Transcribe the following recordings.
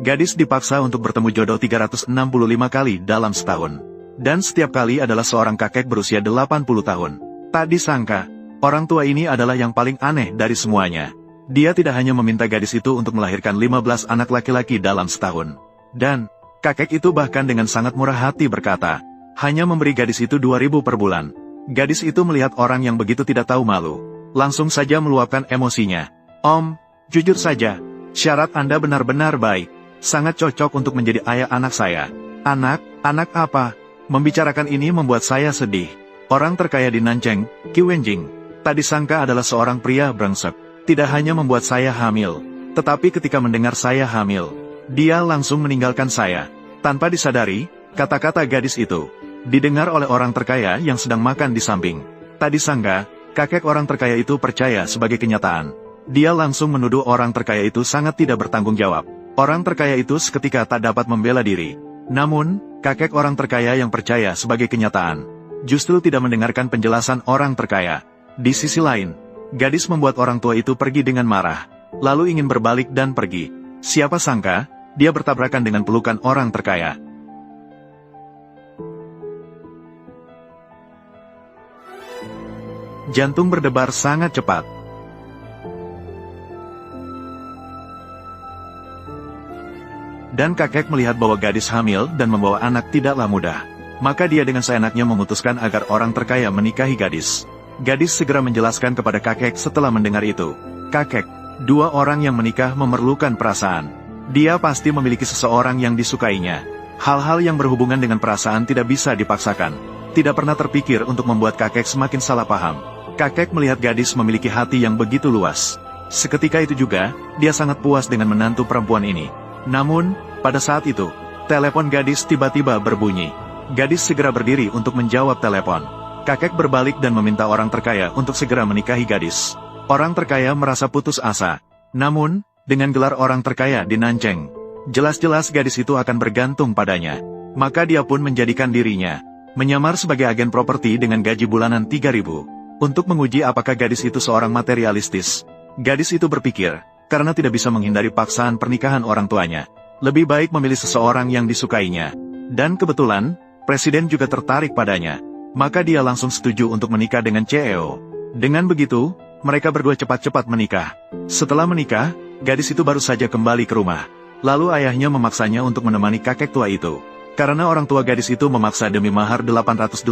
Gadis dipaksa untuk bertemu jodoh 365 kali dalam setahun. Dan setiap kali adalah seorang kakek berusia 80 tahun. Tak disangka, orang tua ini adalah yang paling aneh dari semuanya. Dia tidak hanya meminta gadis itu untuk melahirkan 15 anak laki-laki dalam setahun. Dan, kakek itu bahkan dengan sangat murah hati berkata, hanya memberi gadis itu 2.000 per bulan. Gadis itu melihat orang yang begitu tidak tahu malu. Langsung saja meluapkan emosinya. Om, jujur saja, syarat Anda benar-benar baik. Sangat cocok untuk menjadi ayah anak saya. Anak apa? Membicarakan ini membuat saya sedih. Orang terkaya di Nancheng, Qi Wenjing, tak disangka adalah seorang pria brengsek. Tidak hanya membuat saya hamil, tetapi ketika mendengar saya hamil, dia langsung meninggalkan saya. Tanpa disadari, kata-kata gadis itu didengar oleh orang terkaya yang sedang makan di samping. Tak disangka, kakek orang terkaya itu percaya sebagai kenyataan. Dia langsung menuduh orang terkaya itu sangat tidak bertanggung jawab. Orang terkaya itu seketika tak dapat membela diri. Namun, kakek orang terkaya yang percaya sebagai kenyataan justru tidak mendengarkan penjelasan orang terkaya. Di sisi lain, gadis membuat orang tua itu pergi dengan marah, lalu ingin berbalik dan pergi. Siapa sangka, dia bertabrakan dengan pelukan orang terkaya. Jantung berdebar sangat cepat. Dan kakek melihat bahwa gadis hamil dan membawa anak tidaklah mudah. Maka dia dengan seenaknya memutuskan agar orang terkaya menikahi gadis. Gadis segera menjelaskan kepada kakek setelah mendengar itu. Kakek, 2 orang yang menikah memerlukan perasaan. Dia pasti memiliki seseorang yang disukainya. Hal-hal yang berhubungan dengan perasaan tidak bisa dipaksakan. Tidak pernah terpikir untuk membuat kakek semakin salah paham. Kakek melihat gadis memiliki hati yang begitu luas. Seketika itu juga, dia sangat puas dengan menantu perempuan ini. Namun, pada saat itu, telepon gadis tiba-tiba berbunyi. Gadis segera berdiri untuk menjawab telepon. Kakek berbalik dan meminta orang terkaya untuk segera menikahi gadis. Orang terkaya merasa putus asa. Namun, dengan gelar orang terkaya di Nancheng, jelas-jelas gadis itu akan bergantung padanya. Maka dia pun menjadikan dirinya menyamar sebagai agen properti dengan gaji bulanan 3.000. Untuk menguji apakah gadis itu seorang materialistis. Gadis itu berpikir, karena tidak bisa menghindari paksaan pernikahan orang tuanya, lebih baik memilih seseorang yang disukainya. Dan kebetulan, Presiden juga tertarik padanya. Maka dia langsung setuju untuk menikah dengan CEO. Dengan begitu, mereka berdua cepat-cepat menikah. Setelah menikah, gadis itu baru saja kembali ke rumah. Lalu ayahnya memaksanya untuk menemani kakek tua itu. Karena orang tua gadis itu memaksa demi mahar 880.000.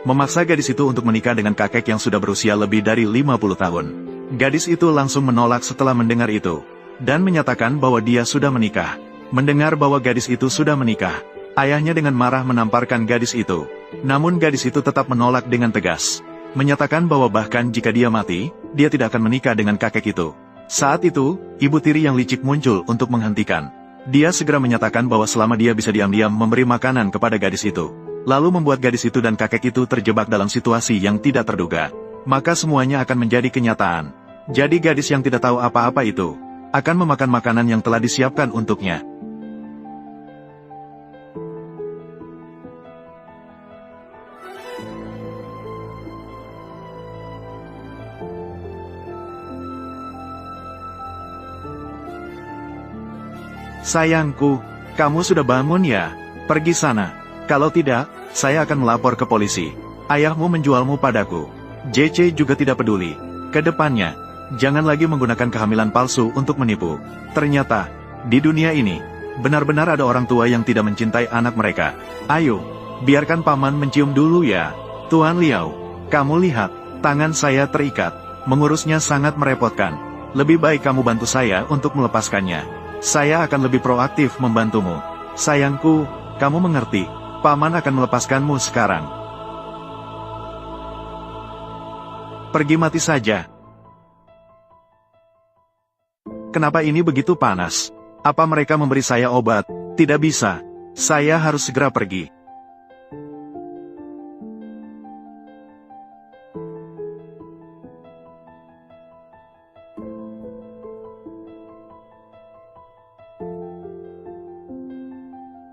Memaksa gadis itu untuk menikah dengan kakek yang sudah berusia lebih dari 50 tahun. Gadis itu langsung menolak setelah mendengar itu. Dan menyatakan bahwa dia sudah menikah. Mendengar bahwa gadis itu sudah menikah, ayahnya dengan marah menamparkan gadis itu. Namun gadis itu tetap menolak dengan tegas. Menyatakan bahwa bahkan jika dia mati, dia tidak akan menikah dengan kakek itu. Saat itu, ibu tiri yang licik muncul untuk menghentikan. Dia segera menyatakan bahwa selama dia bisa diam-diam memberi makanan kepada gadis itu, lalu membuat gadis itu dan kakek itu terjebak dalam situasi yang tidak terduga, maka semuanya akan menjadi kenyataan. Jadi gadis yang tidak tahu apa-apa itu akan memakan makanan yang telah disiapkan untuknya. Sayangku, kamu sudah bangun ya? Pergi sana. Kalau tidak, saya akan melapor ke polisi. Ayahmu menjualmu padaku. JC juga tidak peduli. Kedepannya, jangan lagi menggunakan kehamilan palsu untuk menipu. Ternyata, di dunia ini, benar-benar ada orang tua yang tidak mencintai anak mereka. Ayo, biarkan paman mencium dulu ya. Tuan Liao, kamu lihat, tangan saya terikat. Mengurusnya sangat merepotkan. Lebih baik kamu bantu saya untuk melepaskannya. Saya akan lebih proaktif membantumu. Sayangku, kamu mengerti. Paman akan melepaskanmu sekarang. Pergi mati saja. Kenapa ini begitu panas? Apa mereka memberi saya obat? Tidak bisa. Saya harus segera pergi.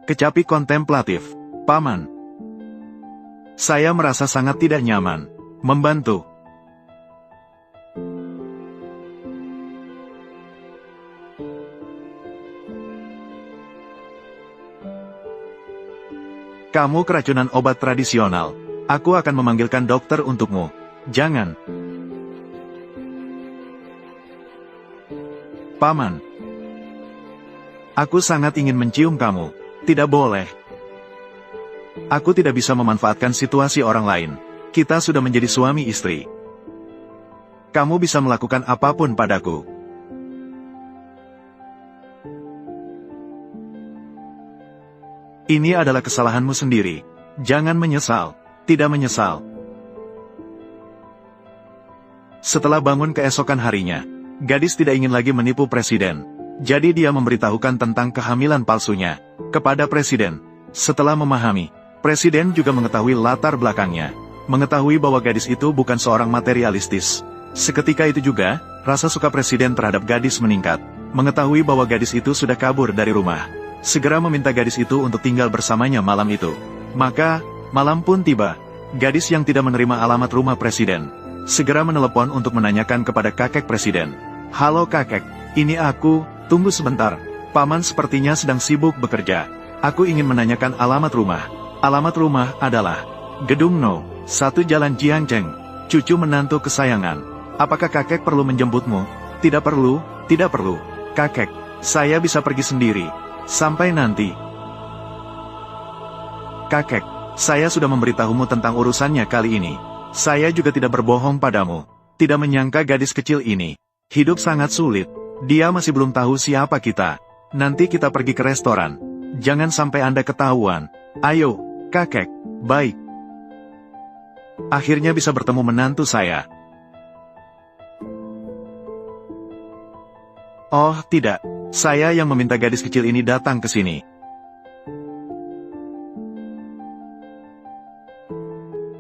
Kecapi kontemplatif. Paman, saya merasa sangat tidak nyaman membantu. Kamu keracunan obat tradisional. Aku akan memanggilkan dokter untukmu. Jangan. Paman. Aku sangat ingin mencium kamu. Tidak boleh. Aku tidak bisa memanfaatkan situasi orang lain. Kita sudah menjadi suami istri. Kamu bisa melakukan apapun padaku. Ini adalah kesalahanmu sendiri. Jangan menyesal. Tidak menyesal. Setelah bangun keesokan harinya, gadis tidak ingin lagi menipu presiden. Jadi dia memberitahukan tentang kehamilan palsunya kepada presiden. Setelah memahami, presiden juga mengetahui latar belakangnya. Mengetahui bahwa gadis itu bukan seorang materialistis. Seketika itu juga, rasa suka presiden terhadap gadis meningkat. Mengetahui bahwa gadis itu sudah kabur dari rumah, segera meminta gadis itu untuk tinggal bersamanya malam itu. Maka, malam pun tiba. Gadis yang tidak menerima alamat rumah presiden segera menelepon untuk menanyakan kepada kakek presiden. Halo kakek, ini aku, tunggu sebentar. Paman sepertinya sedang sibuk bekerja. Aku ingin menanyakan alamat rumah. Alamat rumah adalah Gedung No. 1 Jalan Jiangcheng, cucu menantu kesayangan. Apakah kakek perlu menjemputmu? Tidak perlu, tidak perlu. Kakek, saya bisa pergi sendiri. Sampai nanti. Kakek, saya sudah memberitahumu tentang urusannya kali ini. Saya juga tidak berbohong padamu. Tidak menyangka gadis kecil ini hidup sangat sulit. Dia masih belum tahu siapa kita. Nanti kita pergi ke restoran. Jangan sampai Anda ketahuan. Ayo, kakek. Baik. Akhirnya bisa bertemu menantu saya. Oh, tidak. Saya yang meminta gadis kecil ini datang ke sini.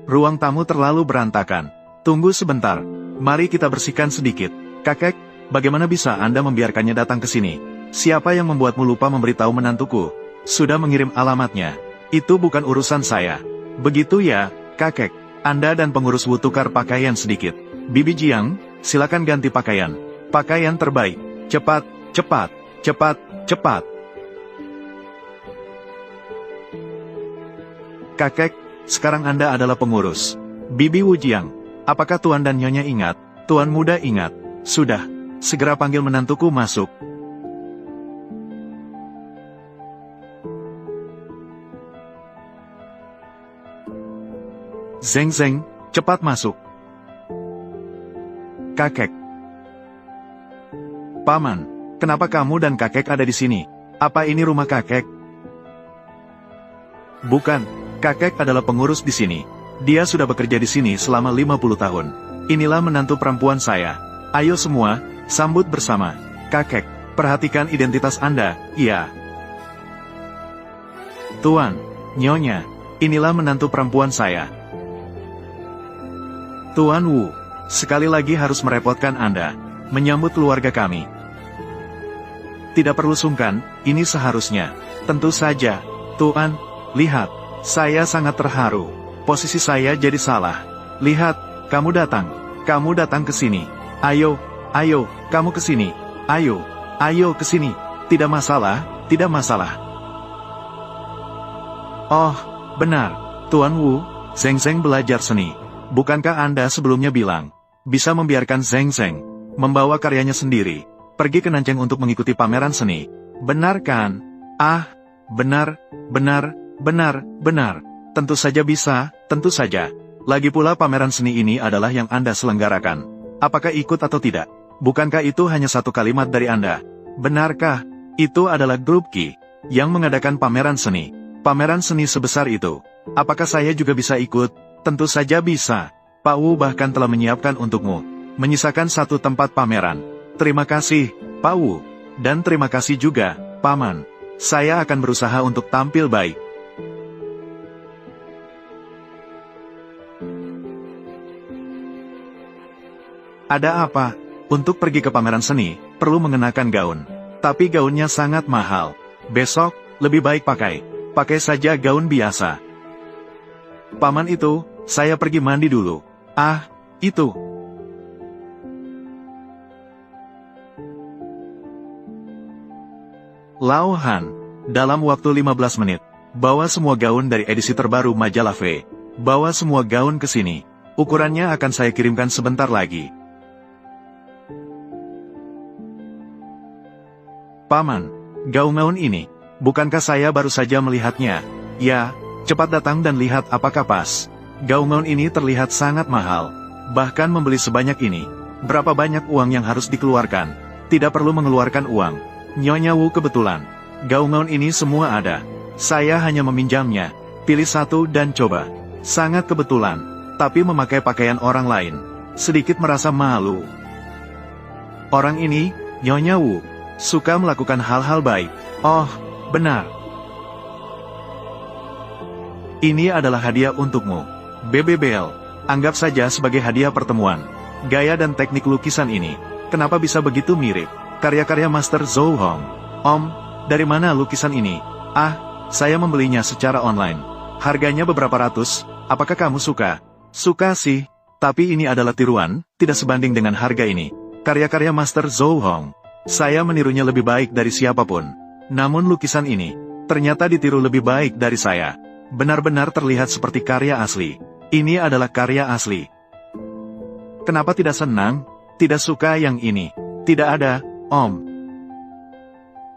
Ruang tamu terlalu berantakan. Tunggu sebentar. Mari kita bersihkan sedikit. Kakek, bagaimana bisa Anda membiarkannya datang ke sini? Siapa yang membuatmu lupa memberitahu menantuku? Sudah mengirim alamatnya. Itu bukan urusan saya. Begitu ya, kakek. Anda dan pengurus Wu tukar pakaian sedikit. Bibi Jiang, silakan ganti pakaian. Pakaian terbaik. Cepat, cepat, cepat, cepat. Kakek, sekarang Anda adalah pengurus. Bibi Wu Jiang, apakah Tuan dan Nyonya ingat? Tuan muda ingat. Sudah, segera panggil menantuku masuk. Zeng Zeng, cepat masuk. Kakek. Paman, kenapa kamu dan kakek ada di sini? Apa ini rumah kakek? Bukan, kakek adalah pengurus di sini. Dia sudah bekerja di sini selama 50 tahun. Inilah menantu perempuan saya. Ayo semua, sambut bersama. Kakek, perhatikan identitas Anda, iya. Tuan, Nyonya, inilah menantu perempuan saya. Tuan Wu, sekali lagi harus merepotkan Anda, menyambut keluarga kami. Tidak perlu sungkan, ini seharusnya. Tentu saja, Tuan, lihat, saya sangat terharu. Posisi saya jadi salah. Lihat, kamu datang ke sini. Ayo, ayo, kamu ke sini. Ayo, ayo ke sini. Tidak masalah, tidak masalah. Oh, benar, Tuan Wu, Zeng Zeng belajar seni. Bukankah Anda sebelumnya bilang, bisa membiarkan Zeng Zeng membawa karyanya sendiri, pergi ke Nanjing untuk mengikuti pameran seni? Benar kan? Ah, benar, benar, benar, benar. Tentu saja bisa, tentu saja. Lagi pula pameran seni ini adalah yang Anda selenggarakan. Apakah ikut atau tidak? Bukankah itu hanya satu kalimat dari Anda? Benarkah? Itu adalah grup Qi yang mengadakan pameran seni. Pameran seni sebesar itu. Apakah saya juga bisa ikut? Tentu saja bisa. Pak Wu bahkan telah menyiapkan untukmu. Menyisakan satu tempat pameran. Terima kasih, Pak Wu. Dan terima kasih juga, Paman. Saya akan berusaha untuk tampil baik. Ada apa? Untuk pergi ke pameran seni, perlu mengenakan gaun. Tapi gaunnya sangat mahal. Besok, lebih baik pakai saja gaun biasa. Paman itu, saya pergi mandi dulu. Ah, itu. Lao Han, dalam waktu 15 menit, Bawa semua gaun dari edisi terbaru majalah V. Bawa semua gaun ke sini. Ukurannya akan saya kirimkan sebentar lagi. Paman, gaun ini, bukankah saya baru saja melihatnya? Ya, cepat datang dan lihat apakah pas. Gaun ini terlihat sangat mahal. Bahkan membeli sebanyak ini, berapa banyak uang yang harus dikeluarkan? Tidak perlu mengeluarkan uang. Nyonya Wu kebetulan. Gaun ini semua ada. Saya hanya meminjamnya. Pilih satu dan coba. Sangat kebetulan. Tapi memakai pakaian orang lain. Sedikit merasa malu. Orang ini, Nyonya Wu, suka melakukan hal-hal baik. Oh, benar. Ini adalah hadiah untukmu. BBBL, anggap saja sebagai hadiah pertemuan. Gaya dan teknik lukisan ini, kenapa bisa begitu mirip? Karya-karya Master Zhou Hong. Om, dari mana lukisan ini? Ah, saya membelinya secara online. Harganya beberapa ratus, apakah kamu suka? Suka sih, tapi ini adalah tiruan, tidak sebanding dengan harga ini. Karya-karya Master Zhou Hong. Saya menirunya lebih baik dari siapapun. Namun lukisan ini, ternyata ditiru lebih baik dari saya. Benar-benar terlihat seperti karya asli. Ini adalah karya asli. Kenapa tidak senang? Tidak suka yang ini? Tidak ada, Om.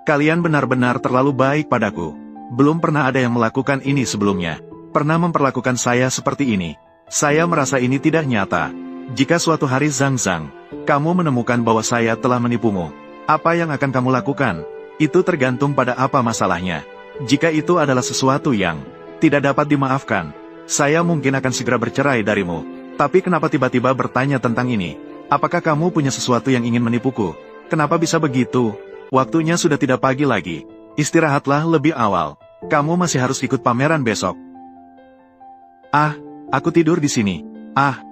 Kalian benar-benar terlalu baik padaku. Belum pernah ada yang melakukan ini sebelumnya. Pernah memperlakukan saya seperti ini. Saya merasa ini tidak nyata. Jika suatu hari Zhang, kamu menemukan bahwa saya telah menipumu, apa yang akan kamu lakukan? Itu tergantung pada apa masalahnya. Jika itu adalah sesuatu yang tidak dapat dimaafkan, saya mungkin akan segera bercerai darimu. Tapi kenapa tiba-tiba bertanya tentang ini? Apakah kamu punya sesuatu yang ingin menipuku? Kenapa bisa begitu? Waktunya sudah tidak pagi lagi. Istirahatlah lebih awal. Kamu masih harus ikut pameran besok. Ah, aku tidur di sini. Ah.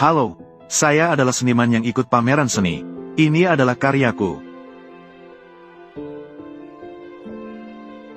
Halo, saya adalah seniman yang ikut pameran seni. Ini adalah karyaku.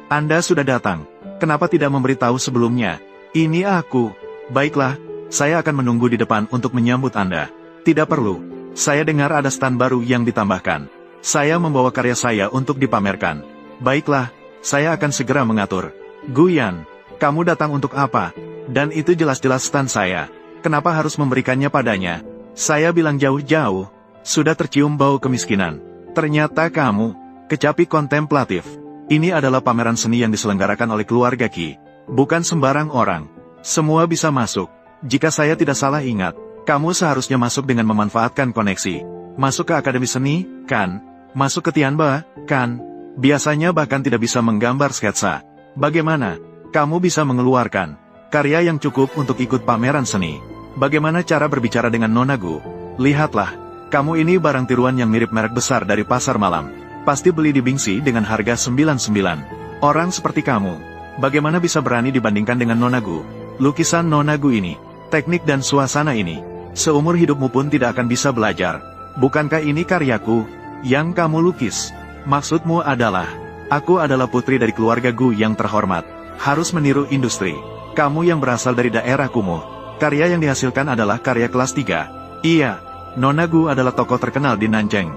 Anda sudah datang. Kenapa tidak memberitahu sebelumnya? Ini aku. Baiklah, saya akan menunggu di depan untuk menyambut Anda. Tidak perlu. Saya dengar ada stand baru yang ditambahkan. Saya membawa karya saya untuk dipamerkan. Baiklah, saya akan segera mengatur. Guyan, kamu datang untuk apa? Dan itu jelas-jelas stand saya. Kenapa harus memberikannya padanya? Saya bilang jauh-jauh. Sudah tercium bau kemiskinan. Ternyata kamu, kecapi kontemplatif. Ini adalah pameran seni yang diselenggarakan oleh keluarga Qi. Bukan sembarang orang. Semua bisa masuk. Jika saya tidak salah ingat, kamu seharusnya masuk dengan memanfaatkan koneksi. Masuk ke Akademi Seni, kan? Masuk ke Tianba, kan? Biasanya bahkan tidak bisa menggambar sketsa. Bagaimana? Kamu bisa mengeluarkan karya yang cukup untuk ikut pameran seni. Bagaimana cara berbicara dengan Nona Gu? Lihatlah, kamu ini barang tiruan yang mirip merek besar dari pasar malam. Pasti beli di Bingsi dengan harga 99. Orang seperti kamu, bagaimana bisa berani dibandingkan dengan Nona Gu? Lukisan Nona Gu ini, teknik dan suasana ini, seumur hidupmu pun tidak akan bisa belajar. Bukankah ini karyaku, yang kamu lukis? Maksudmu adalah, aku adalah putri dari keluarga Gu yang terhormat, harus meniru industri. Kamu yang berasal dari daerah kumuh, karya yang dihasilkan adalah karya kelas 3. Iya, Nona Gu adalah tokoh terkenal di Nanjing.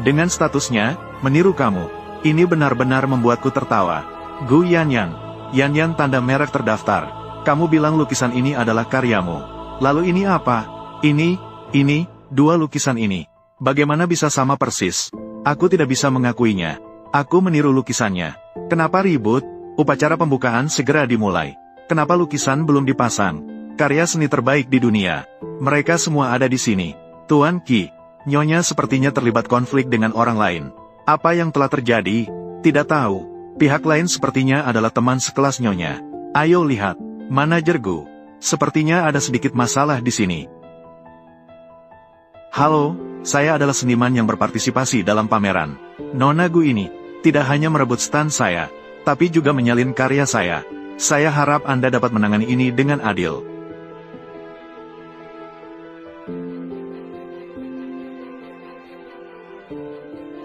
Dengan statusnya, meniru kamu, ini benar-benar membuatku tertawa. Gu Yanyan, Yanyan tanda merek terdaftar. Kamu bilang lukisan ini adalah karyamu. Lalu ini apa? Ini, dua lukisan ini. Bagaimana bisa sama persis? Aku tidak bisa mengakuinya. Aku meniru lukisannya. Kenapa ribut? Upacara pembukaan segera dimulai. Kenapa lukisan belum dipasang? Karya seni terbaik di dunia. Mereka semua ada di sini. Tuan Qi. Nyonya sepertinya terlibat konflik dengan orang lain. Apa yang telah terjadi? Tidak tahu. Pihak lain sepertinya adalah teman sekelas Nyonya. Ayo lihat. Manajer Gu. Sepertinya ada sedikit masalah di sini. Halo, saya adalah seniman yang berpartisipasi dalam pameran. Nona Gu ini, tidak hanya merebut stand saya, tapi juga menyalin karya saya. Saya harap Anda dapat menangani ini dengan adil.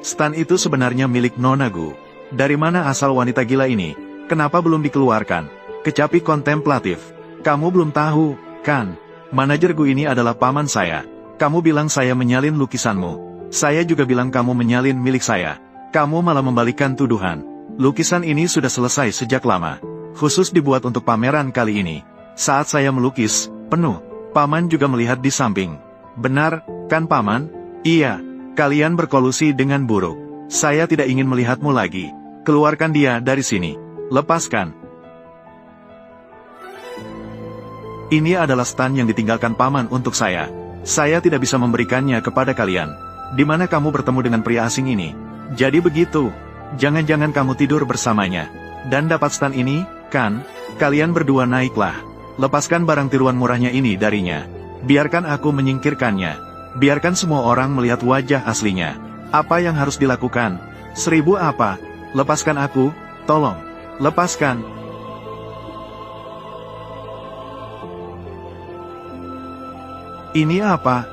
Stan itu sebenarnya milik Nona Gu. Dari mana asal wanita gila ini? Kenapa belum dikeluarkan? Kecapi kontemplatif. Kamu belum tahu, kan? Manajer Gu ini adalah paman saya. Kamu bilang saya menyalin lukisanmu. Saya juga bilang kamu menyalin milik saya. Kamu malah membalikkan tuduhan. Lukisan ini sudah selesai sejak lama. Khusus dibuat untuk pameran kali ini. Saat saya melukis, penuh. Paman juga melihat di samping. Benar, kan Paman? Iya. Kalian berkolusi dengan buruk. Saya tidak ingin melihatmu lagi. Keluarkan dia dari sini. Lepaskan. Ini adalah stan yang ditinggalkan Paman untuk saya. Saya tidak bisa memberikannya kepada kalian. Di mana kamu bertemu dengan pria asing ini? Jadi begitu. Jangan-jangan kamu tidur bersamanya. Dan dapat stan ini, kan? Kalian berdua naiklah. Lepaskan barang tiruan murahnya ini darinya. Biarkan aku menyingkirkannya. Biarkan semua orang melihat wajah aslinya. Apa yang harus dilakukan? 1000 apa? Lepaskan aku, tolong. Lepaskan. Ini apa?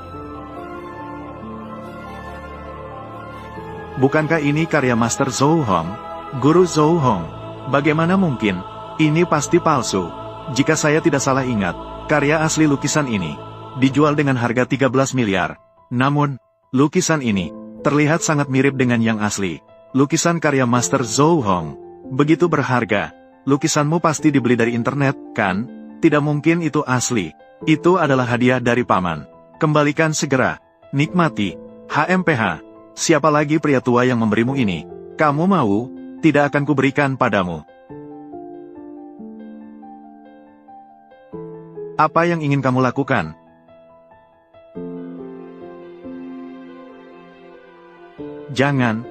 Bukankah ini karya Master Zhou Hong? Guru Zhou Hong? Bagaimana mungkin? Ini pasti palsu. Jika saya tidak salah ingat, karya asli lukisan ini dijual dengan harga 13 miliar. Namun, lukisan ini terlihat sangat mirip dengan yang asli. Lukisan karya Master Zhou Hong begitu berharga. Lukisanmu pasti dibeli dari internet, kan? Tidak mungkin itu asli. Itu adalah hadiah dari Paman. Kembalikan segera. Nikmati. HMPH. Siapa lagi pria tua yang memberimu ini? Kamu mau? Tidak akan kuberikan padamu. Apa yang ingin kamu lakukan? Jangan.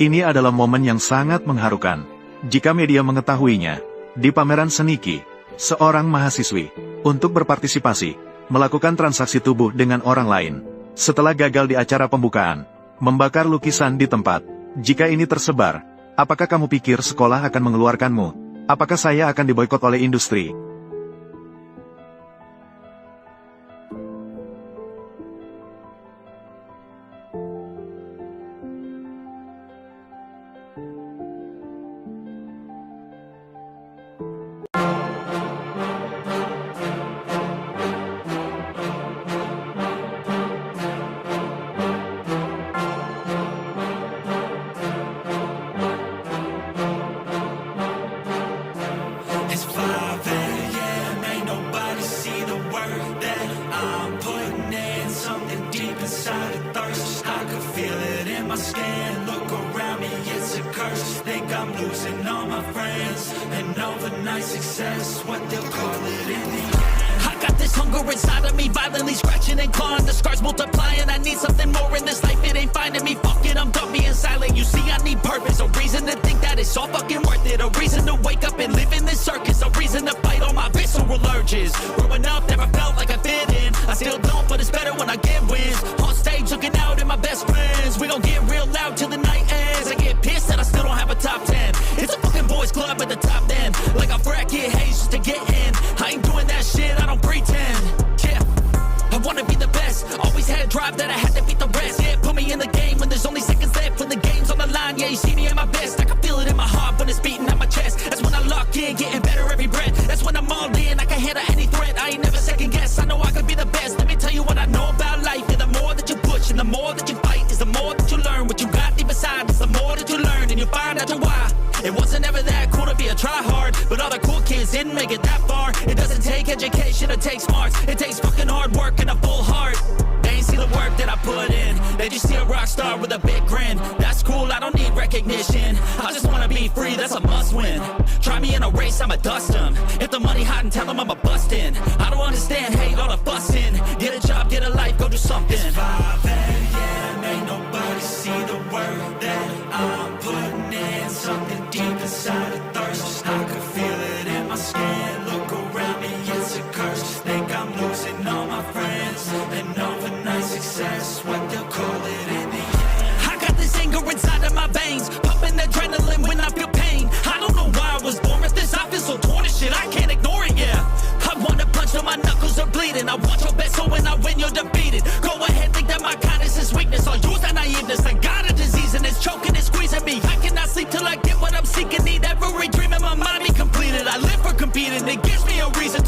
Ini adalah momen yang sangat mengharukan. Jika media mengetahuinya, di pameran Seniki, seorang mahasiswi, untuk berpartisipasi, melakukan transaksi tubuh dengan orang lain. Setelah gagal di acara pembukaan, membakar lukisan di tempat. Jika ini tersebar, apakah kamu pikir sekolah akan mengeluarkanmu? Apakah saya akan diboikot oleh industri? It's 5 a.m., ain't nobody see the work that I'm putting in. Something deep inside a thirst, I can feel it in my skin. Look around me, it's a curse. Think I'm losing all my friends. And overnight success, what they'll call it in the end. I got this hunger inside of me, violently scratching and clawing. The scars multiplying, I need something more in this life. It ain't finding me, fuck it, I'm done being silent. You see, I need purpose, a reason to think that it's all fucking worth it. A reason to wake up and live in this circus. A reason to fight all my visceral urges. Growing up, never felt like I fit in. I still don't, but it's better when I get wins. On stage, looking out at my best friends. We gon' get real loud till the night ends. I get pissed that I still don't have a top 10. It's a fucking boys club at the top 10. Like I bracket haze just to get in. I ain't doing that shit, I don't pretend. Yeah, I wanna be the best. Always had a drive that I had to beat the rest. Yeah, put me in the game when there's only seconds left. When the game's on the line, yeah, you see me at my best. I can feel it in my heart when it's beating at my chest. That's when I lock in, getting better every breath. That's when I'm all in, I can handle any threat. I ain't never second guess, I know I can be the best. Let me tell you what I know about life. Yeah, the more that you push and the more that you fight is the more that you learn. What you got deep inside is the more that you learn. And you'll find out your why. It wasn't ever that cool to be a tryhard, but all the cool kids didn't make it that far. It doesn't take education or take smarts. It takes fucking hard work and a full heart. They ain't see the work that I put in. They just see a rock star with a big grin. That's cool, I don't need recognition. I just wanna be free, that's a must win. Try me in a race, I'ma dust them. If the money hot and tell them I'm a bustin'. I don't understand, hate all the fussing. Get a job, get a life, go do something. It's 5 a.m., ain't nobody see the work that I'm putting in. Something deep inside a thirst, I can feel it in my skin. Look around me, it's a curse. Think I'm losing all my friends. And overnight success, what they'll call it in the end. I got this anger inside of my veins, pumping adrenaline when I feel pain. I don't know why I was born with this, I feel so torn and shit, I can't ignore it, yeah. leading. I want your best, so when I win, you're defeated. Go ahead, think that my kindness is weakness. I'll use that naiveness. I got a disease and it's choking and squeezing me. I cannot sleep till I get what I'm seeking. Need every dream in my mind be completed. I live for competing. It gives me a reason